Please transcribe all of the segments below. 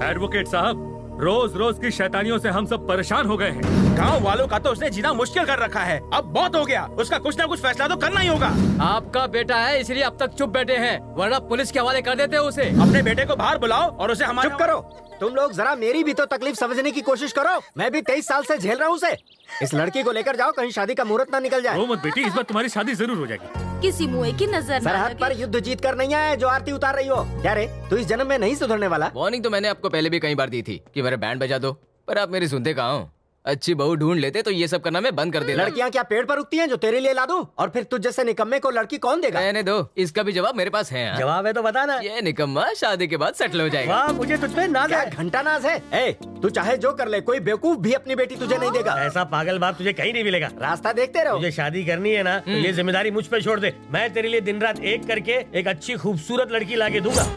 Advocate साहब, रोज रोज की शैतानियों से हम सब परेशान हो गए हैं। गांव वालों का तो उसने जीना मुश्किल कर रखा है। अब बहुत हो गया, उसका कुछ ना कुछ फैसला तो करना ही होगा। आपका बेटा है इसलिए अब तक चुप बैठे हैं, वरना पुलिस के हवाले कर देते उसे। अपने बेटे को बाहर बुलाओ और उसे हमारे चुप करो। तुम लोग जरा मेरी भी तो तकलीफ समझने की कोशिश करो। मैं भी 23 साल से झेल रहा हूँ उसे। इस लड़की को लेकर जाओ, कहीं शादी का मुहूर्त ना निकल जाए। रो मत बेटी, इस बार तुम्हारी शादी जरूर हो जाएगी। किसी मुए की नजर न सरहद पर लगे। युद्ध जीत कर नहीं आए जो आरती उतार रही हो। क्या रे, तू इस जन्म में नहीं सुधरने वाला? वार्निंग तो मैंने आपको पहले भी कई बार दी थी कि मेरा बैंड बजा दो, पर आप मेरी सुनते कहाँ हो। अच्छी बहू ढूंढ लेते तो ये सब करना मैं बंद कर देता। लड़कियां क्या पेड़ पर उगती हैं जो तेरे लिए ला दूं? और फिर तुझ जैसे निकम्मे को लड़की कौन देगा? रहने दो, इसका भी जवाब मेरे पास है। जवाब है तो बता ना। ये निकम्मा शादी के बाद सेटल हो जाएगा। वाह, मुझे तुझ पे नाज क्या है। घंटा नाज है? ए, तू चाहे जो कर ले, कोई बेवकूफ भी अपनी बेटी तुझे नहीं देगा। ऐसा पागल बाप तुझे कहीं नहीं मिलेगा। रास्ता देखते रहो। मुझे शादी करनी है ना, तो ये जिम्मेदारी मुझ पे छोड़ दे। मैं तेरे लिए दिन रात एक करके एक अच्छी खूबसूरत लड़की लाके दूंगा।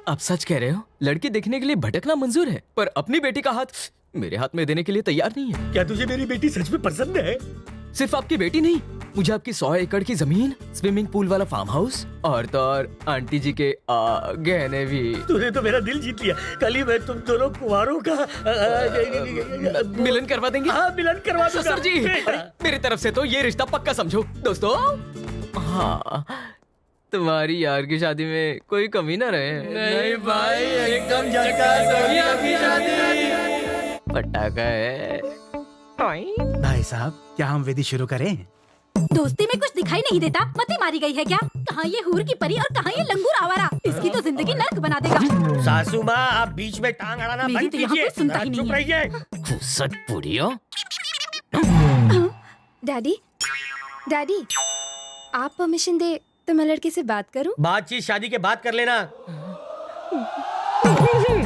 आप सच कह रहे हो? लड़की देखने के लिए भटकना मंजूर है, पर अपनी बेटी का हाथ मेरे हाथ में देने के लिए तैयार नहीं है। क्या तुझे मेरी बेटी सच में पसंद है? सिर्फ आपकी बेटी नहीं, मुझे आपकी 100 एकड़ की जमीन, स्विमिंग पूल वाला फार्म हाउस और तो और आंटी जी के गहने भी। तूने तो मेरा दिल जीत लिया। कल ही मैं तुम दोनों कुंवारों का मिलन करवा देंगे। हाँ, मिलन करवा दूंगा। सर जी, अरे, मेरी तरफ से तो ये रिश्ता पक्का समझो दोस्तों। हाँ, तुम्हारी यार की शादी में कोई कमी ना रहे। नहीं भाई, एकदम पटाखा है। भाई साहब, क्या हम विधि शुरू करें? दोस्ती में कुछ दिखाई नहीं देता? मती मारी गई है क्या? कहाँ ये हूर की परी और कहाँ ये लंगूर आवारा? इसकी तो जिंदगी नर्क बना देगा। सासू माँ, आप बीच में टांग अड़ाना मेरी बंद तो यहाँ कीजिए। कोई सुनता ही चुप नहीं है। रहिए। घुसट पुड़ियो। डैडी, डैडी, आप परमिशन दे तो मैं लड़के से बात करूं? बातचीत शादी के बाद कर लेना।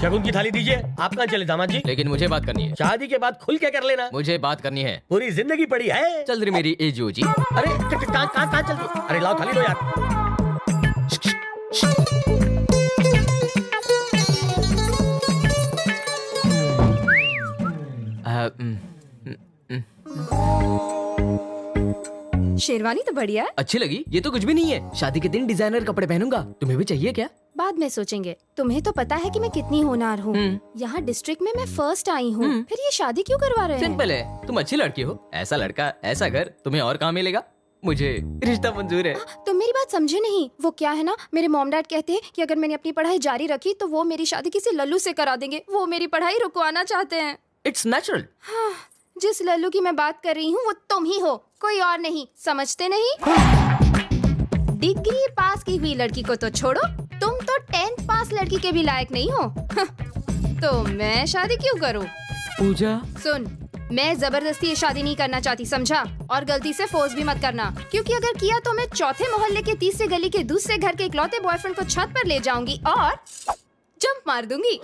शगुन की थाली दीजिए। आप कहाँ चले दामाद जी? लेकिन मुझे बात करनी है। शादी के बाद खुल के कर लेना। मुझे बात करनी है। पूरी जिंदगी पड़ी है। चल रही मेरी एजो जी। अरे कहाँ चलती? अरे लाओ थाली लो यार। शेरवानी तो बढ़िया है। अच्छी लगी? ये तो कुछ भी नहीं है। शादी के दिन डिजाइनर कपड़े पहनूंगा। तुम्हें भी चाहिए क्या? बाद में सोचेंगे। तुम्हें तो पता है कि मैं कितनी होनहार हूँ। यहाँ डिस्ट्रिक्ट में मैं फर्स्ट आई हूँ। फिर ये शादी क्यों करवा रहे हैं? सिंपल है, तुम अच्छी लड़की हो, ऐसा लड़का, ऐसा घर, तुम्हें और कहाँ मिलेगा? मुझे रिश्ता मंजूर है। तुम मेरी बात समझे नहीं। वो क्या है ना, मेरे मॉम डैड कहते हैं कि अगर मैंने अपनी पढ़ाई जारी रखी तो वो मेरी शादी किसी लल्लू से करा देंगे। वो मेरी पढ़ाई रुकवाना चाहते हैं। It's natural. जिस लल्लू की मैं बात कर रही हूँ वो तुम ही हो, कोई और नहीं। समझते नहीं? डिग्री पास की हुई लड़की को तो छोड़ो, तुम तो 10th पास लड़की के भी लायक नहीं हो। तो मैं शादी क्यों करूँ? पूजा, सुन, मैं जबरदस्ती ये शादी नहीं करना चाहती, समझा? और गलती से फोर्स भी मत करना, क्योंकि अगर किया तो मैं चौथे मोहल्ले के तीसरे गली के दूसरे घर के इकलौते बॉयफ्रेंड को छत पर ले जाऊंगी और जंप मार दूंगी।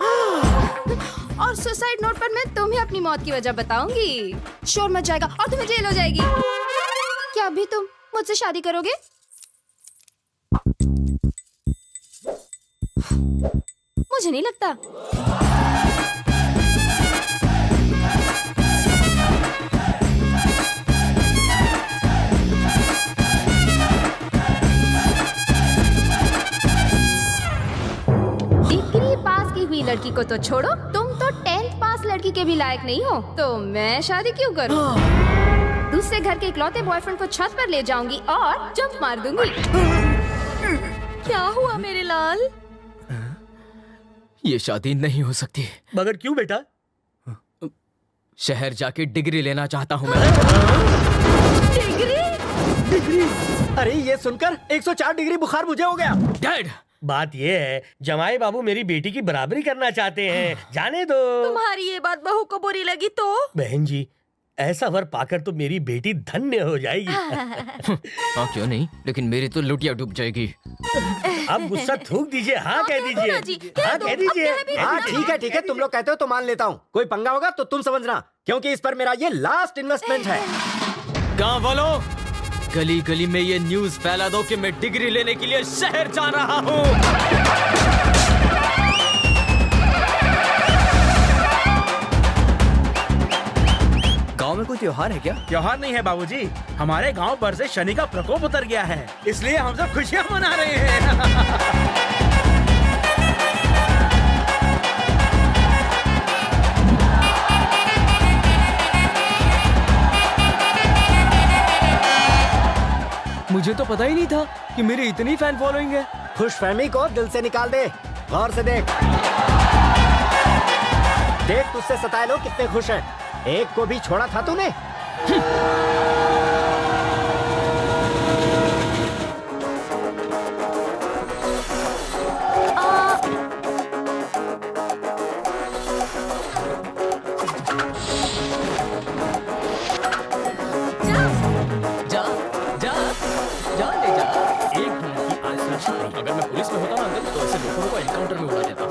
और सुसाइड नोट पर मैं तुम्हें अपनी मौत की वजह बताऊंगी। शोर मच जाएगा और तुम्हें जेल हो जाएगी। क्या अभी तुम मुझसे शादी करोगे? मुझे नहीं लगता। डिग्री पास की हुई लड़की को तो छोड़ो, तुम तो 10th पास लड़की के भी लायक नहीं हो। तो मैं शादी क्यों करूं? दूसरे घर के इकलौते बॉयफ्रेंड को छत पर ले जाऊंगी और जंप मार दूंगी। क्या हुआ मेरे लाल? ये शादी नहीं हो सकती। मगर क्यों बेटा? शहर जाके डिग्री लेना चाहता हूँ मैं। डिग्री? अरे ये सुनकर 104 डिग्री बुखार मुझे हो गया। डैड, बात ये है, जमाई बाबू मेरी बेटी की बराबरी करना चाहते हैं। जाने दो। तुम्हारी ये बात बहू को बुरी लगी तो? बहन जी, ऐसा वर पाकर तो मेरी बेटी धन्य हो जाएगी। हाँ क्यों नहीं, लेकिन मेरी तो लुटिया डूब जाएगी। अब गुस्सा थूक दीजिए। हाँ कह जी, कह दीजिए। दो, कह अब दीजिए। कह भी हाँ ठीक है, तुम लोग कहते हो तो मान लेता हूँ। कोई पंगा होगा तो तुम समझना, क्योंकि इस पर मेरा ये लास्ट इन्वेस्टमेंट है। गाँव वालों, गली गली में ये न्यूज फैला दो कि मैं डिग्री लेने के लिए शहर जा रहा हूँ। गांव में कोई त्योहार है क्या? त्योहार नहीं है बाबूजी, हमारे गांव पर से शनि का प्रकोप उतर गया है, इसलिए हम सब खुशियां मना रहे हैं। मुझे तो पता ही नहीं था कि मेरी इतनी फैन फॉलोइंग है। खुशफहमी को दिल से निकाल दे, गौर से देख। देख तुझसे सताए लोग कितने खुश हैं। एक को भी छोड़ा था तूने? जा जा जा ले जा। एक मिनट की आइसोलेशन नहीं। अगर मैं पुलिस में होता ना अंकल तो ऐसे लोगों को एनकाउंटर में उड़ा देता।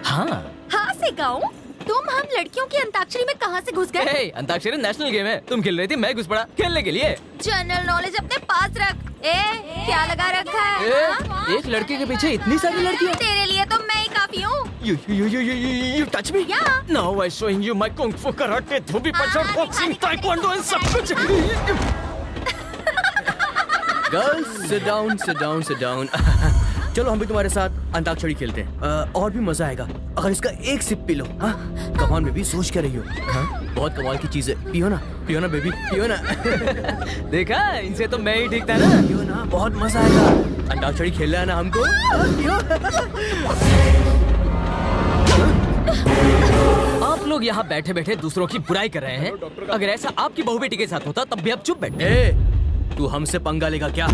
हाँ हाँ से गाऊं? तुम हम लड़कियों की अंताक्षरी में कहाँ से घुस गए? हे, अंताक्षरी नेशनल गेम है। तुम खेल रही थी, मैं घुस पड़ा खेलने के लिए। जनरल नॉलेज अपने पास रख। क्या लगा रखा है? हाँ? एक लड़के के पीछे इतनी सारी लड़कियाँ। तेरे लिए तो मैं ही काफी हूँ। You touch me? Yeah. Now I'm showing you my kung fu, karate, Dhobi puncture, boxing, taekwondo and सब कुछ। Girls, sit down, sit down, sit down. चलो हम भी तुम्हारे साथ अंताक्षरी खेलते हैं। और भी मजा आएगा अगर इसका एक सिप पी लो। हाँ? कमान में भी सोच क्या रही हो? हाँ? बहुत कमाल की चीज है। पियो ना बेबी, पियो ना। देखा, इनसे तो मैं ही ठीक था ना। पियो ना, बहुत मजा आएगा। अंताक्षरी खेलना है ना हमको? पियो। आप लोग यहाँ बैठे बैठे दूसरों की बुराई कर रहे हैं। अगर ऐसा आपकी बहू बेटी के साथ होता तब भी आप चुप बैठे। तू हमसे पंगा लेगा क्या?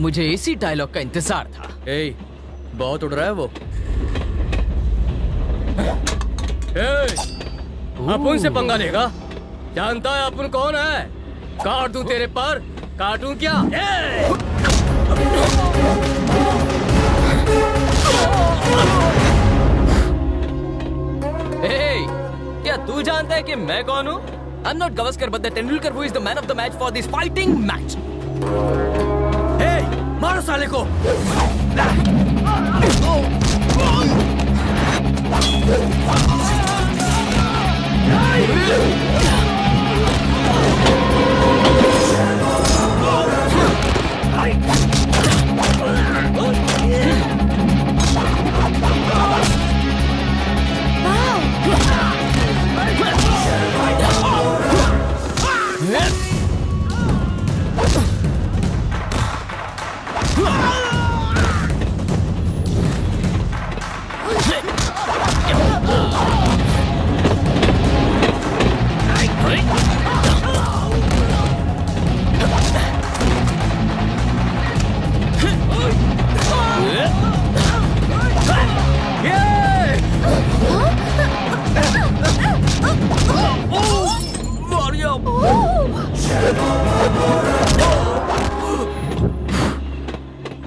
मुझे इसी डायलॉग का इंतजार था। बहुत उड़ रहा है वो। अपुन से पंगा लेगा? जानता है अपुन कौन है? काट दूं तेरे पर? काटूं क्या? क्या तू जानता है कि मैं कौन हूँ? I'm not Gavaskar, but the Tendulkar who is the man of the match for this fighting match. Hey, मारो साले को!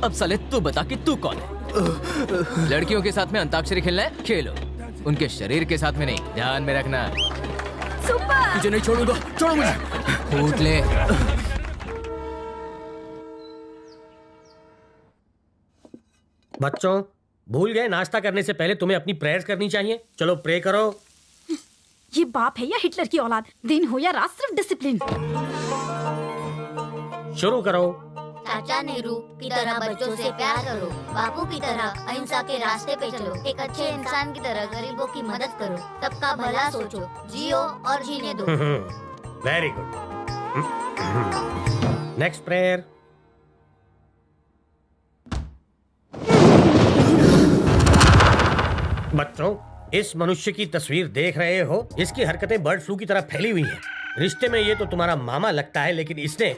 अब साले तू बता कि तू कौन है? लड़कियों के साथ में अंताक्षरी खेलना है? खेलो, उनके शरीर के साथ में नहीं। ध्यान में रखना। सुपर। तुझे नहीं छोड़ूंगा, छोड़ो मुझे। फूट ले। बच्चों, भूल गए नाश्ता करने से पहले तुम्हें अपनी प्रेयर्स करनी चाहिए। चलो प्रे करो। ये बाप है या हिटलर की औलाद? दिन हो या रात सिर्फ डिसिप्लिन। शुरू करो। चाचा नेहरू की तरह बच्चों से प्यार करो, बापू की तरह अहिंसा के रास्ते पे चलो, एक अच्छे इंसान की तरह गरीबों की मदद करो, सबका भला सोचो, जियो और जीने दो। Very good. Next prayer. बच्चों, इस मनुष्य की तस्वीर देख रहे हो? इसकी हरकतें बर्ड फ्लू की तरह फैली हुई हैं। रिश्ते में ये तो तुम्हारा मामा लगता है, लेकिन इसने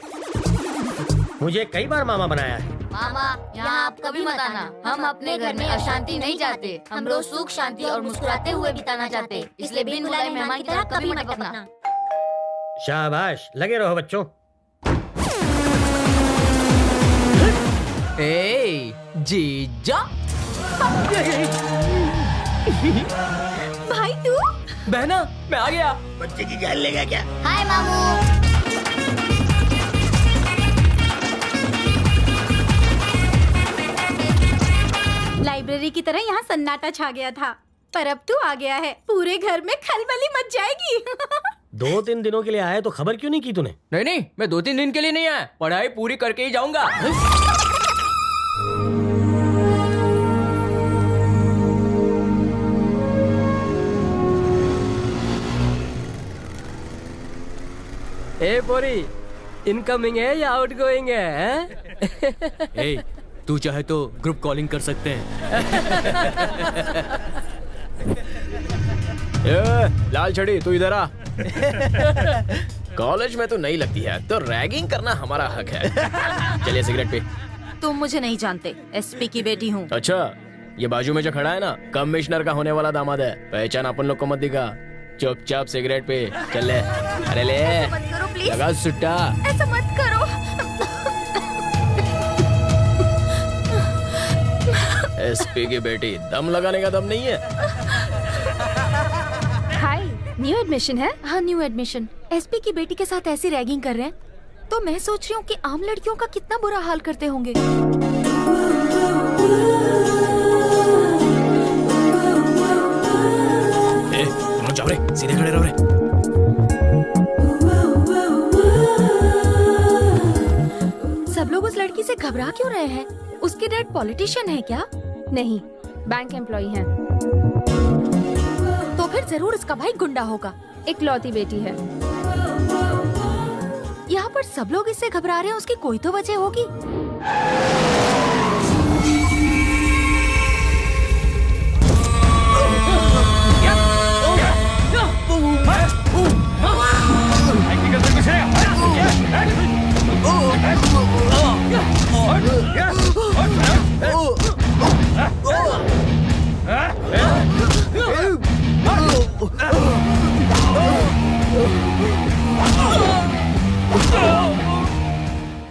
मुझे कई बार मामा बनाया है। मामा, यहाँ आप कभी मत आना। हम अपने घर में अशांति नहीं चाहते। हम रोज सुख शांति और मुस्कुराते हुए बिताना चाहते, इसलिए बिन बुलाए मेहमान की तरह कभी मत बकना। शाबाश, लगे रहो बच्चों। जीजा। भाई तू? बहना, मैं आ गया। बच्चे की जान लेगा क्या? हाय मामू। लाइब्रेरी की तरह यहाँ सन्नाटा छा गया था, पर अब तू आ गया है, पूरे घर में खलबली मच जाएगी। 2-3 दिनों के लिए आया तो खबर क्यों नहीं की तूने? नहीं, मैं 2-3 दिन के लिए नहीं आया, पढ़ाई पूरी करके ही जाऊंगा। ए बोरी, इनकमिंग है या आउटगोइंग है? ए, तू चाहे तो ग्रुप कॉलिंग कर सकते हैं। लाल छड़ी तू इधर आ। कॉलेज में तो नहीं लगती है तो रैगिंग करना हमारा हक है। चलिए सिगरेट पी। तुम मुझे नहीं जानते, एसपी की बेटी हूँ। अच्छा, ये बाजू में जो खड़ा है ना, कमिश्नर का होने वाला दामाद है। पहचान अपन लोग को मत दिखा, चुपचाप सिगरेट पे चल ले। अरे ले, मत करो प्लीज, लगा सुट्टा। ऐसा मत करो। एसपी की बेटी, दम लगाने का दम नहीं है। हाय, न्यू एडमिशन है? हाँ, न्यू एडमिशन। एसपी की बेटी के साथ ऐसी रैगिंग कर रहे हैं तो मैं सोच रही हूँ कि आम लड़कियों का कितना बुरा हाल करते होंगे। तुम जाओ रे, सीधे खड़े रहो रे। सब लोग उस लड़की से घबरा क्यों रहे हैं? उसके डैड पॉलिटिशियन है क्या? नहीं, बैंक एम्प्लॉय हैं। तो फिर जरूर उसका भाई गुंडा होगा। इकलौती बेटी है। यहाँ पर सब लोग इससे घबरा रहे हैं, उसकी कोई तो वजह होगी।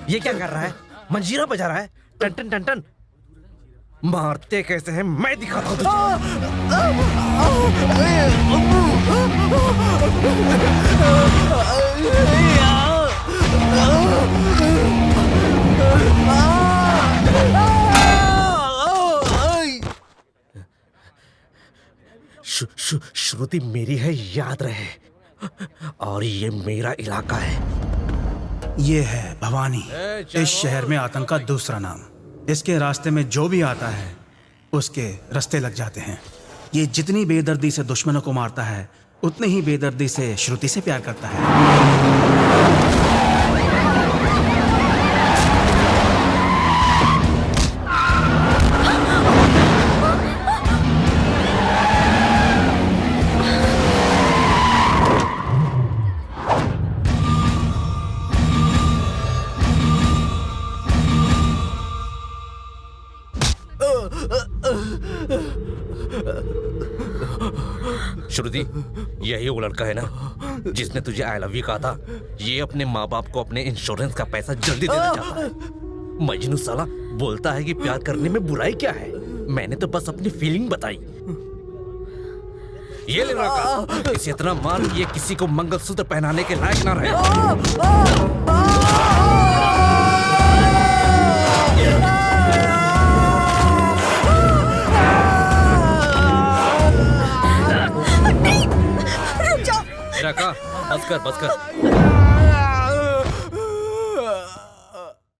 ये क्या कर रहा है? मंजीरा बजा रहा है। टन टन टन टन। मारते कैसे हैं मैं दिखाता हूँ श्रुति मेरी है, याद रहे। और ये मेरा इलाका है। ये है भवानी, इस शहर में आतंक का दूसरा नाम। इसके रास्ते में जो भी आता है उसके रास्ते लग जाते हैं। ये जितनी बेदर्दी से दुश्मनों को मारता है उतनी ही बेदर्दी से श्रुति से प्यार करता है। श्रुति, यही वो लड़का है ना जिसने तुझे आई लव यू कहा था? ये अपने माँ बाप को अपने इंश्योरेंस का पैसा जल्दी देना चाहता है। मजनू साला बोलता है कि प्यार करने में बुराई क्या है। मैंने तो बस अपनी फीलिंग बताई। ये ले लड़का, इसे इतना मार कि ये किसी को मंगलसूत्र पहनाने के लायक ना रहे। बस कर।